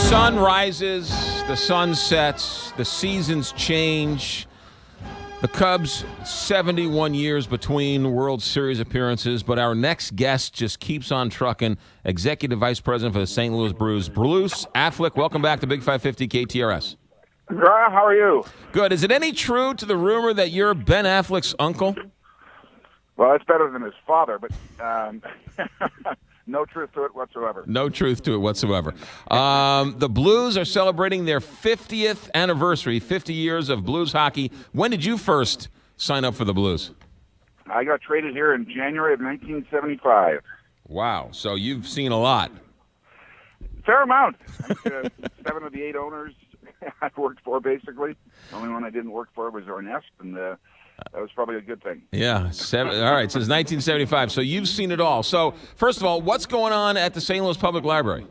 sun rises, the sun sets, the seasons change. The Cubs, 71 years between World Series appearances, but our next guest just keeps on trucking. Executive Vice President for the St. Louis Blues, Bruce Affleck. Welcome back to Big 550 KTRS. How are you? Good. Is it any true to the rumor that you're Ben Affleck's uncle? Well, it's better than his father, but no truth to it whatsoever. No truth to it whatsoever. The Blues are celebrating their 50th anniversary, 50 years of Blues hockey. When did you first sign up for the Blues? I got traded here in January of 1975. Wow. So you've seen a lot. Fair amount. I think, 7 of the 8 owners I've worked for, basically. The only one I didn't work for was Ernest, and that was probably a good thing. Yeah. All right. Since 1975. So you've seen it all. So, first of all, what's going on at the St. Louis Public Library?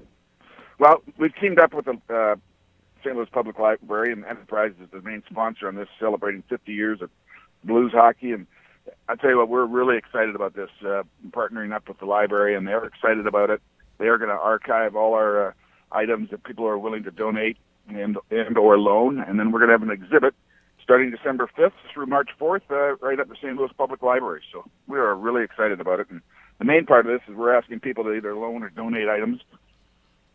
Well, we've teamed up with the St. Louis Public Library, and Enterprise is the main sponsor on this, celebrating 50 years of Blues hockey. And I'll tell you what, we're really excited about this, partnering up with the library, and they're excited about it. They are going to archive all our items that people are willing to donate and or loan, and then we're going to have an exhibit starting December 5th through March 4th right at the St. Louis Public Library. So we are really excited about it. And the main part of this is we're asking people to either loan or donate items.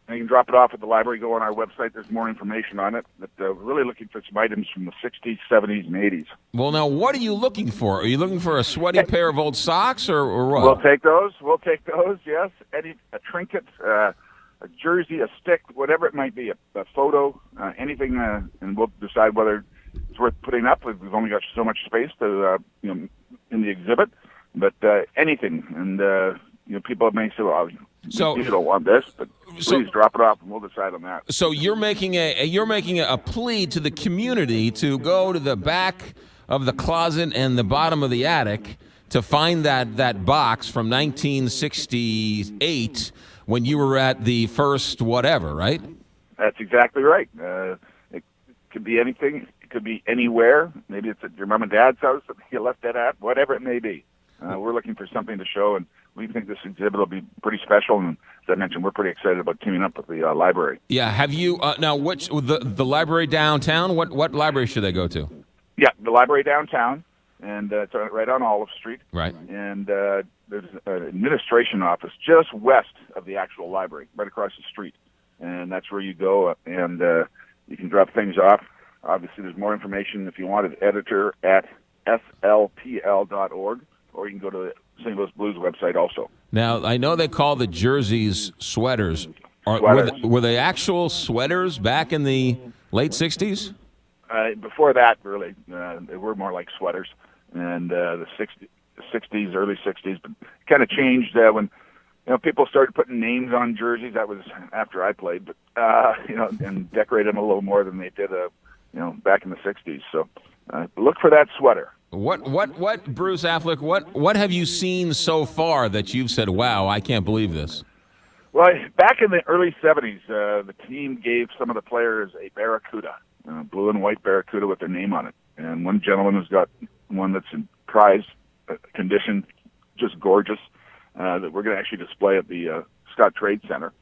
And you can drop it off at the library, go on our website. There's more information on it. But we're really looking for some items from the 60s, 70s, and 80s. Well, now, what are you looking for? Are you looking for a sweaty pair of old socks or what? We'll take those, yes. A trinket, a jersey, a stick, whatever it might be, a photo, anything, and we'll decide whether it's worth putting up. We've only got so much space to, in the exhibit, but anything. And people may say, "Well, you don't want this," but please drop it off, and we'll decide on that. So you're making a plea to the community to go to the back of the closet and the bottom of the attic to find that box from 1968 when you were at the first whatever, right? That's exactly right. It could be anything. It could be anywhere. Maybe it's at your mom and dad's house that you left it at, whatever it may be. We're looking for something to show, and we think this exhibit will be pretty special. And as I mentioned, we're pretty excited about teaming up with the library. Yeah. Have you now? Which the library downtown? What library should they go to? Yeah, the library downtown, and it's right on Olive Street. Right. And there's an administration office just west of the actual library, right across the street, and that's where you go, and you can drop things off. Obviously, there's more information if you want at editor at slpl.org, or you can go to the St. Louis Blues website also. Now, I know they call the jerseys sweaters. Were they actual sweaters back in the late 60s? Before that, really, they were more like sweaters. And the 60s, early 60s, but kind of changed when people started putting names on jerseys. That was after I played, but and decorated them a little more than they did back in the 60s. So look for that sweater. What Bruce Affleck, what have you seen so far that you've said, wow, I can't believe this? Well, back in the early 70s, the team gave some of the players a Barracuda, blue and white Barracuda with their name on it. And one gentleman has got one that's in prize condition, just gorgeous, that we're going to actually display at the Scott Trade Center.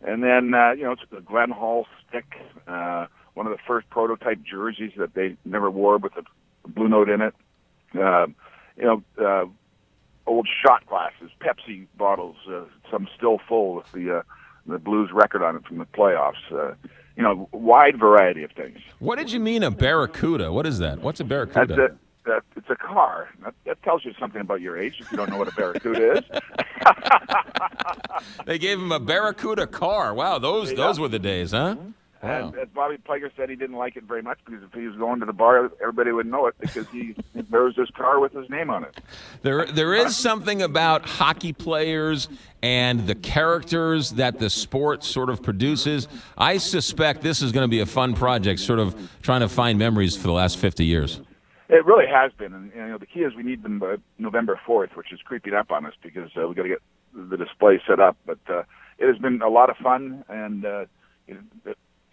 And then, it's the Glenn Hall stick, one of the first prototype jerseys that they never wore with a blue note in it. Old shot glasses, Pepsi bottles, some still full with the Blues record on it from the playoffs. Wide variety of things. What did you mean a Barracuda? What is that? What's a Barracuda? It's a car. That tells you something about your age if you don't know what a Barracuda is. They gave him a Barracuda car. Wow, those were the days, huh? Wow. And as Bobby Plager said, he didn't like it very much because if he was going to the bar, everybody would know it because there was this car with his name on it. There is something about hockey players and the characters that the sport sort of produces. I suspect this is going to be a fun project, sort of trying to find memories for the last 50 years. It really has been. And the key is we need them by November 4th, which is creeping up on us because we got to get the display set up. But it has been a lot of fun, and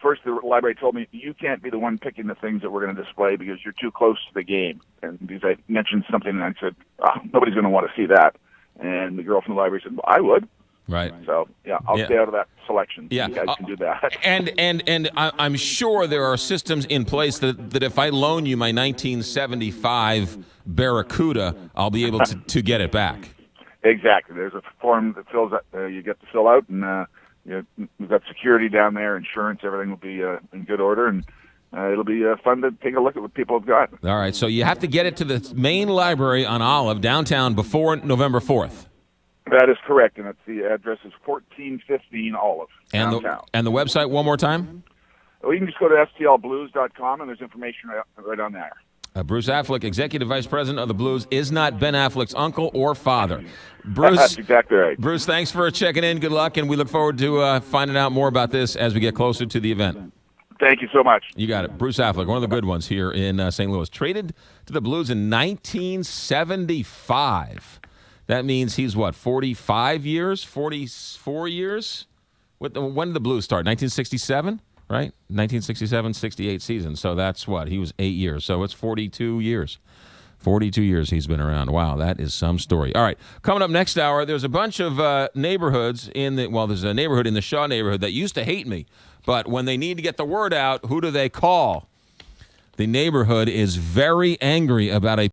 first, the library told me, you can't be the one picking the things that we're going to display because you're too close to the game. And because I mentioned something, and I said, nobody's going to want to see that. And the girl from the library said, well, I would. Right. So, I'll stay out of that selection. Yeah. You guys can do that. And I'm sure there are systems in place that if I loan you my 1975 Barracuda, I'll be able to get it back. Exactly. There's a form that fills out, you get to fill out, and we've got security down there, insurance, everything will be in good order, and it'll be fun to take a look at what people have got. All right, so you have to get it to the main library on Olive downtown before November 4th. That is correct, and the address is 1415 Olive, downtown. And the website one more time? Well, you can just go to stlblues.com, and there's information right on there. Bruce Affleck, Executive Vice President of the Blues, is not Ben Affleck's uncle or father. Bruce, That's exactly right. Bruce, thanks for checking in. Good luck, and we look forward to finding out more about this as we get closer to the event. Thank you so much. You got it. Bruce Affleck, one of the good ones here in St. Louis. Traded to the Blues in 1975. That means he's, 45 years? 44 years? When did the Blues start? 1967? Right? 1967, 68 season. So that's he was 8 years. So it's 42 years. 42 years he's been around. Wow, that is some story. All right, coming up next hour, there's a bunch of neighborhoods there's a neighborhood in the Shaw neighborhood that used to hate me. But when they need to get the word out, who do they call? The neighborhood is very angry about a